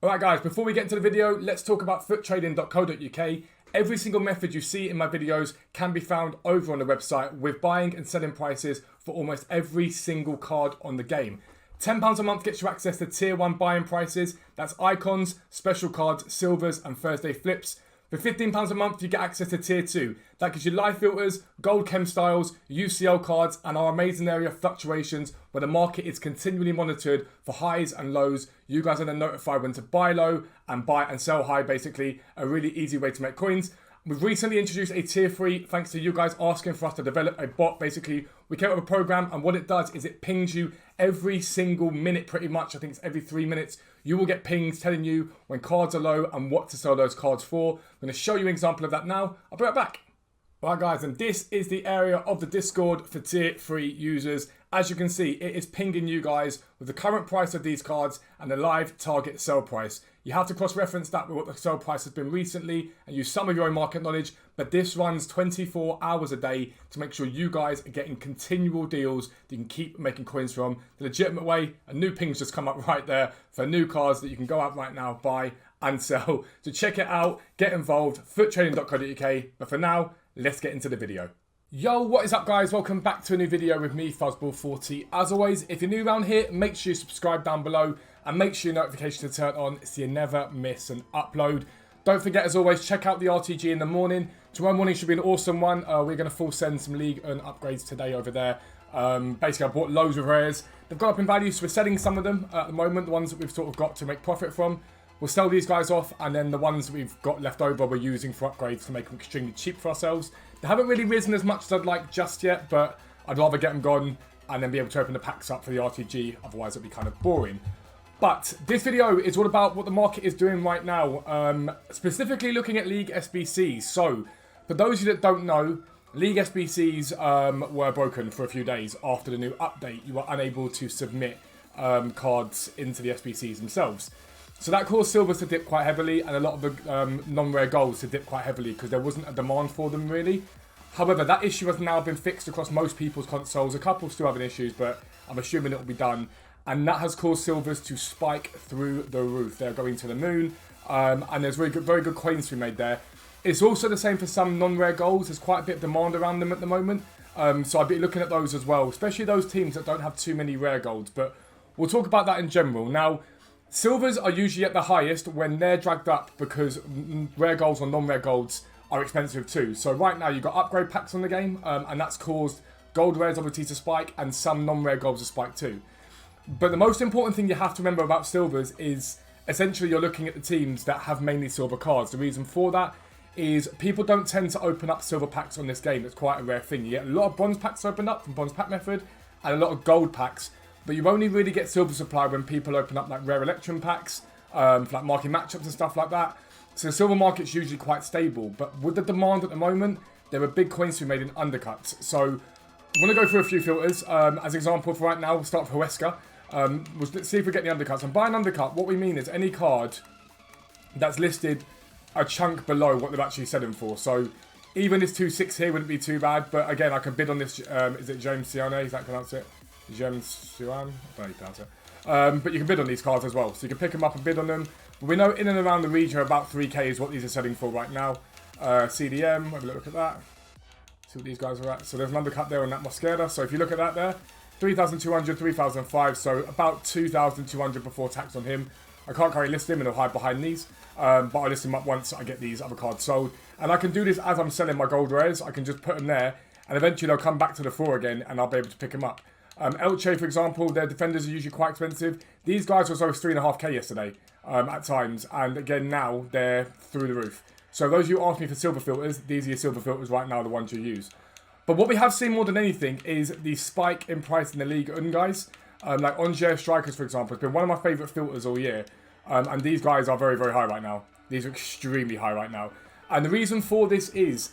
Alright guys, before we get into the video, let's talk about foottrading.co.uk. Every single method you see in my videos can be found over on the website with buying and selling prices for almost every single card on the game. £10 a month gets you access to tier 1 buying prices. That's icons, special cards, silvers and Thursday flips. For £15 a month, you get access to tier 2. That gives you live filters, gold chem styles, UCL cards, and our amazing area of fluctuations where the market is continually monitored for highs and lows. You guys are then notified when to buy low and buy and sell high, basically. A really easy way to make coins. We've recently introduced a tier 3 thanks to you guys asking for us to develop a bot. Basically, we came up with a program and what it does is it pings you every single minute pretty much. I think it's every 3 minutes. You will get pings telling you when cards are low and what to sell those cards for. I'm going to show you an example of that now. I'll be right back. Alright guys, and this is the area of the Discord for tier 3 users. As you can see, it is pinging you guys with the current price of these cards and the live target sell price. You have to cross-reference that with what the sell price has been recently and use some of your own market knowledge, but this runs 24 hours a day to make sure you guys are getting continual deals that you can keep making coins from. The legitimate way, a new ping's just come up right there for new cards that you can go out right now, buy and sell. So check it out, get involved, foottrading.co.uk, but for now, let's get into the video. Yo, what is up guys? Welcome back to a new video with me, Fuzzball40. As always, if you're new around here, make sure you subscribe down below and make sure your notifications are turned on so you never miss an upload. Don't forget, as always, check out the RTG in the morning. Tomorrow morning should be an awesome one. We're going to full send some League and upgrades today over there. Basically, I bought loads of rares. They've gone up in value, so we're selling some of them at the moment, the ones that we've sort of got to make profit from. We'll sell these guys off, and then the ones that we've got left over we're using for upgrades to make them extremely cheap for ourselves. They haven't really risen as much as I'd like just yet, but I'd rather get them gone and then be able to open the packs up for the RTG, otherwise it'd be kind of boring. But this video is all about what the market is doing right now, specifically looking at League SBCs. So, for those of you that don't know, League SBCs were broken for a few days after the new update. You were unable to submit cards into the SBCs themselves. So that caused silvers to dip quite heavily and a lot of the non-rare golds to dip quite heavily because there wasn't a demand for them really. However, that issue has now been fixed across most people's consoles. A couple still having issues, but I'm assuming it will be done. And that has caused silvers to spike through the roof. They're going to the moon, and there's very good coins to be made there. It's also the same for some non-rare golds. There's quite a bit of demand around them at the moment. So I'd be looking at those as well, especially those teams that don't have too many rare golds. But we'll talk about that in general. Now, silvers are usually at the highest when they're dragged up because rare golds or non-rare golds are expensive too. So right now you've got upgrade packs on the game, and that's caused gold rares obviously to spike and some non-rare golds to spike too. But the most important thing you have to remember about silvers is essentially you're looking at the teams that have mainly silver cards. The reason for that is people don't tend to open up silver packs on this game. It's quite a rare thing. You get a lot of bronze packs opened up from bronze pack method and a lot of gold packs. But you only really get silver supply when people open up like rare Electrum packs, for like marquee matchups and stuff like that. So the silver market's usually quite stable. But with the demand at the moment, there are big coins to be made in undercuts. So I'm going to go through a few filters. As an example for right now, we'll start with Huesca. Let's see if we get the undercuts. And by an undercut, what we mean is any card that's listed a chunk below what they're actually selling for. So even this 2.6 here wouldn't be too bad. But again, I can bid on this. Is it James Sione? Is that pronounce it? James Sione? I don't know how you pronounce it. But you can bid on these cards as well. So you can pick them up and bid on them. But we know in and around the region about 3k is what these are selling for right now. CDM, have a look at that. See what these guys are at. So there's an undercut there on that Mosquera. So if you look at that there, 3,200, 3,005, so about 2,200 before tax on him. I can't currently list him and he'll hide behind these, but I'll list him up once I get these other cards sold. And I can do this as I'm selling my gold rares. I can just put them there and eventually they'll come back to the floor again and I'll be able to pick them up. Elche, for example, their defenders are usually quite expensive. These guys were as low as 3.5k yesterday at times, and again now they're through the roof. So those of you who asked me for silver filters, these are your silver filters right now, the ones you use. But what we have seen more than anything is the spike in price in the League guys. Like Angers Strikers, for example, has been one of my favourite filters all year. And these guys are very high right now. These are extremely high right now. And the reason for this is,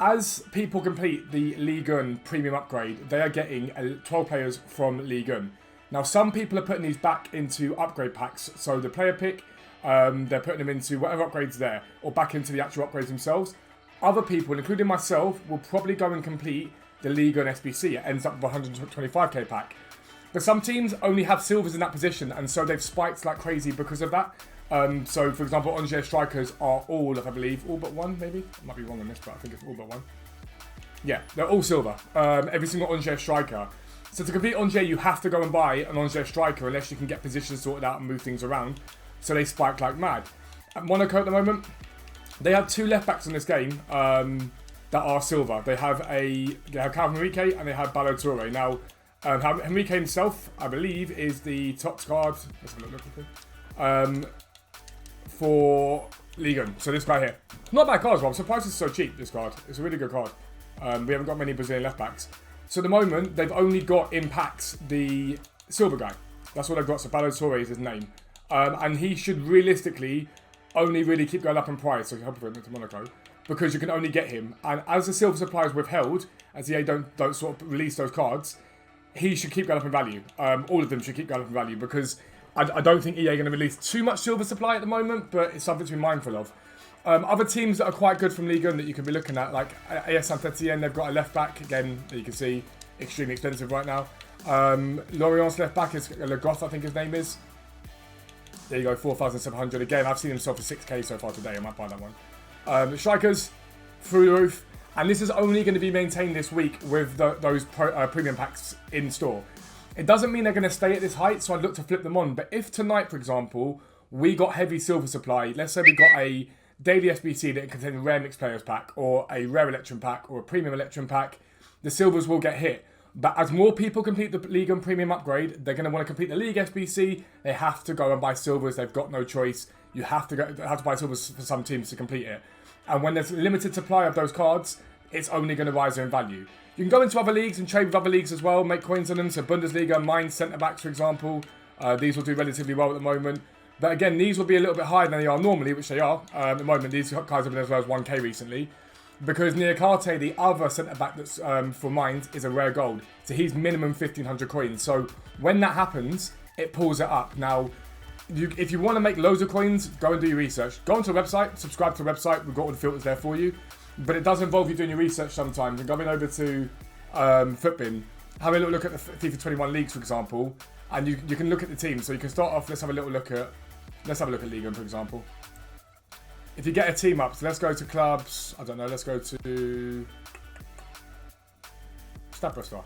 as people complete the Ligue 1 premium upgrade, they are getting 12 players from Ligue 1. Now, some people are putting these back into upgrade packs. So the player pick, they're putting them into whatever upgrades there, or back into the actual upgrades themselves. Other people, including myself, will probably go and complete the Ligue 1 SBC. It ends up with a 125k pack. But some teams only have silvers in that position, and so they've spiked like crazy because of that. So, for example, Angers strikers are all, if I believe, all but one, maybe? I might be wrong on this, but I think it's all but one. Yeah, they're all silver. Every single Angers striker. So to complete Angers, you have to go and buy an Angers striker unless you can get positions sorted out and move things around. So they spike like mad. At Monaco at the moment, they have 2 left backs in this game that are silver. They have Calvin Henrique and they have Ballo-Touré. Now, Henrique himself, I believe, is the TOTS card. Let's have a look at it. For Ligue 1. So this guy here. Not a bad card as well. I'm surprised it's so cheap, this card. It's a really good card. We haven't got many Brazilian left backs. So at the moment, they've only got in packs the silver guy. That's what they've got. So Ballo-Touré is his name. And he should realistically only really keep going up in price. So you hope for him to Monaco. Because you can only get him. And as the silver supply is withheld, as EA don't sort of release those cards, he should keep going up in value. All of them should keep going up in value. Because I don't think EA are going to release too much silver supply at the moment. But it's something to be mindful of. Other teams that are quite good from Ligue 1 that you can be looking at, like AS Saint-Etienne, they've got a left back, again, that you can see, extremely expensive right now. Lorient's left back is Le Goth, I think his name is. There you go, 4,700. Again, I've seen him sell for 6k so far today, I might buy that one. The strikers, through the roof, and this is only going to be maintained this week with those premium packs in store. It doesn't mean they're going to stay at this height, so I'd look to flip them on, but if tonight, for example, we got heavy silver supply, let's say we got a daily SBC that contains a rare mixed players pack or a rare Electrum pack or a premium Electrum pack, the silvers will get hit. But as more people complete the League and Premium upgrade, they're going to want to complete the League SBC. They have to go and buy silvers. They've got no choice. You have to buy silvers for some teams to complete it. And when there's a limited supply of those cards, it's only going to rise in value. You can go into other leagues and trade with other leagues as well, make coins on them. So Bundesliga, Mainz centre-backs, for example. These will do relatively well at the moment. But again, these will be a little bit higher than they are normally, which they are. At the moment, these guys have been as low as 1k recently. Because Niakate, the other centre-back that's for Mainz, is a rare gold. So he's minimum 1,500 coins. So when that happens, it pulls it up. Now, if you want to make loads of coins, go and do your research. Go onto the website, subscribe to the website. We've got all the filters there for you. But it does involve you doing your research sometimes. And going over to Footbin, have a little look at the FIFA 21 leagues, for example. And you can look at the teams. So you can start off, let's have a look at Ligue 1, for example. If you get a team up, so let's go to clubs. I don't know, let's go to Stade Brestois.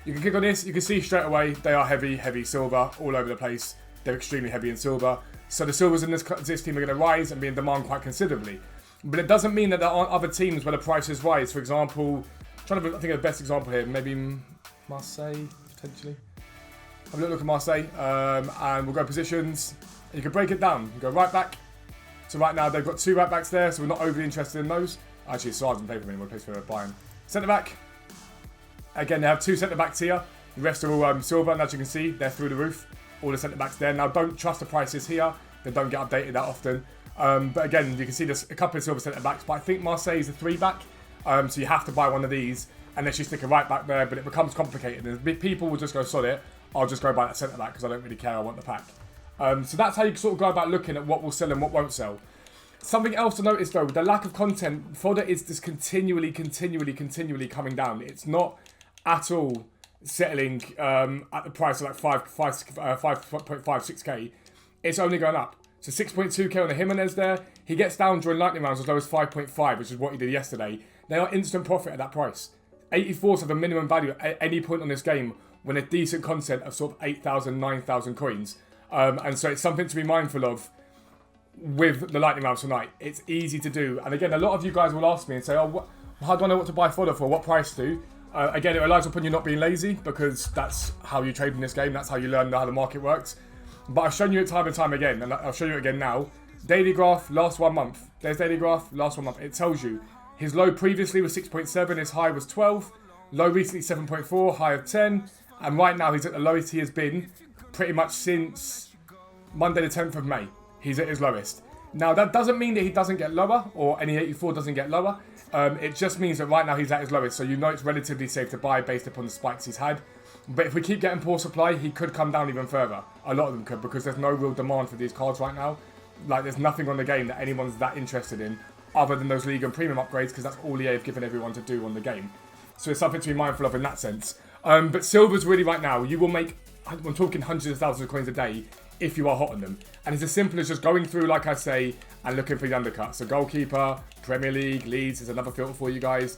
You can click on this, you can see straight away they are heavy silver all over the place. They're extremely heavy in silver. So the silvers in this team are going to rise and be in demand quite considerably. But it doesn't mean that there aren't other teams where the prices rise. For example, I'm trying to think of the best example here, maybe Marseille, potentially. Have a look at Marseille, and we'll go positions. And you can break it down. You go right back. So right now they've got 2 right backs there, so we're not overly interested in those. Actually, Sard doesn't play for me anymore, plays for Bayern. Centre back. Again, they have 2 centre backs here. The rest are all silver, and as you can see, they're through the roof. All the centre backs there. Now, don't trust the prices here. They don't get updated that often. But again, you can see there's a couple of silver centre backs. But I think Marseille is a 3 back, so you have to buy one of these unless you stick a right back there. But it becomes complicated. And people will just go, sod it. I'll just go buy that centre back because I don't really care. I want the pack. So that's how you sort of go about looking at what will sell and what won't sell. Something else to notice though, with the lack of content, fodder is just continually coming down. It's not at all settling at the price of like 5.5, 6k. It's only going up. So 6.2k on the Jimenez there. He gets down during lightning rounds as low as 5.5, which is what he did yesterday. They are instant profit at that price. 84s have a minimum value at any point on this game when a decent content of sort of 8,000, 9,000 coins. And so it's something to be mindful of with the lightning rounds tonight. It's easy to do. And again, a lot of you guys will ask me and say, oh, how do I know what to buy fodder for? What price to? Again, it relies upon you not being lazy because that's how you trade in this game. That's how you learn how the market works. But I've shown you it time and time again, and I'll show you it again now. Daily graph, last 1 month. There's daily graph, last 1 month. It tells you his low previously was 6.7, his high was 12. Low recently 7.4, high of 10. And right now he's at the lowest he has been pretty much since Monday the 10th of May. He's at his lowest. Now that doesn't mean that he doesn't get lower or any 84 doesn't get lower. It just means that right now he's at his lowest. So you know it's relatively safe to buy based upon the spikes he's had. But if we keep getting poor supply, he could come down even further. A lot of them could because there's no real demand for these cards right now. Like there's nothing on the game that anyone's that interested in other than those League and Premium upgrades because that's all EA have given everyone to do on the game. So it's something to be mindful of in that sense. But silver's really right now, you will make, I'm talking hundreds of thousands of coins a day if you are hot on them. And it's as simple as just going through, like I say, and looking for the undercuts. So goalkeeper, Premier League, Leeds is another filter for you guys.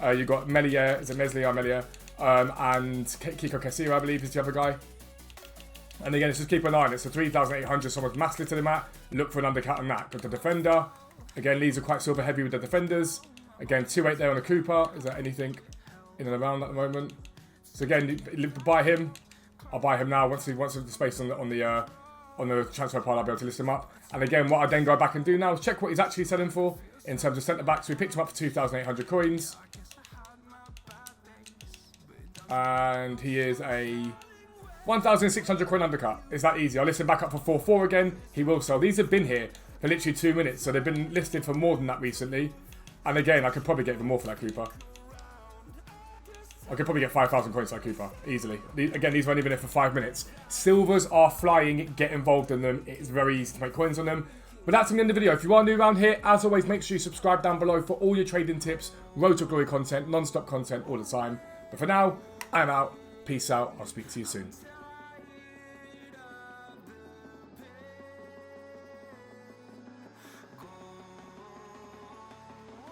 You've got Melier, is it Meslier or Melier? And Kiko Casilla, I believe, is the other guy. And again, it's just keep an eye on it. So 3,800, someone's massively to the mat. Look for an undercut on that. But the defender, again, Leeds are quite silver heavy with the defenders. Again, 2.8 there on a Cooper. Is there anything in and around at the moment? So again, buy him. I'll buy him now. Once the space on the transfer pile, I'll be able to list him up. And again, what I then go back and do now is check what he's actually selling for in terms of centre back. So we picked him up for 2,800 coins. And he is a 1,600 coin undercut. It's that easy. I'll list him back up for 4.4 again. He will sell. These have been here for literally 2 minutes. So they've been listed for more than that recently. And again, I could probably get even more for that Cooper. I could probably get 5,000 coins for that Cooper. Easily. Again, these weren't even here for 5 minutes. Silvers are flying. Get involved in them. It's very easy to make coins on them. But that's the end of the video. If you are new around here, as always, make sure you subscribe down below for all your trading tips, Road to Glory content, non-stop content all the time. But for now, I'm out. Peace out. I'll speak to you soon.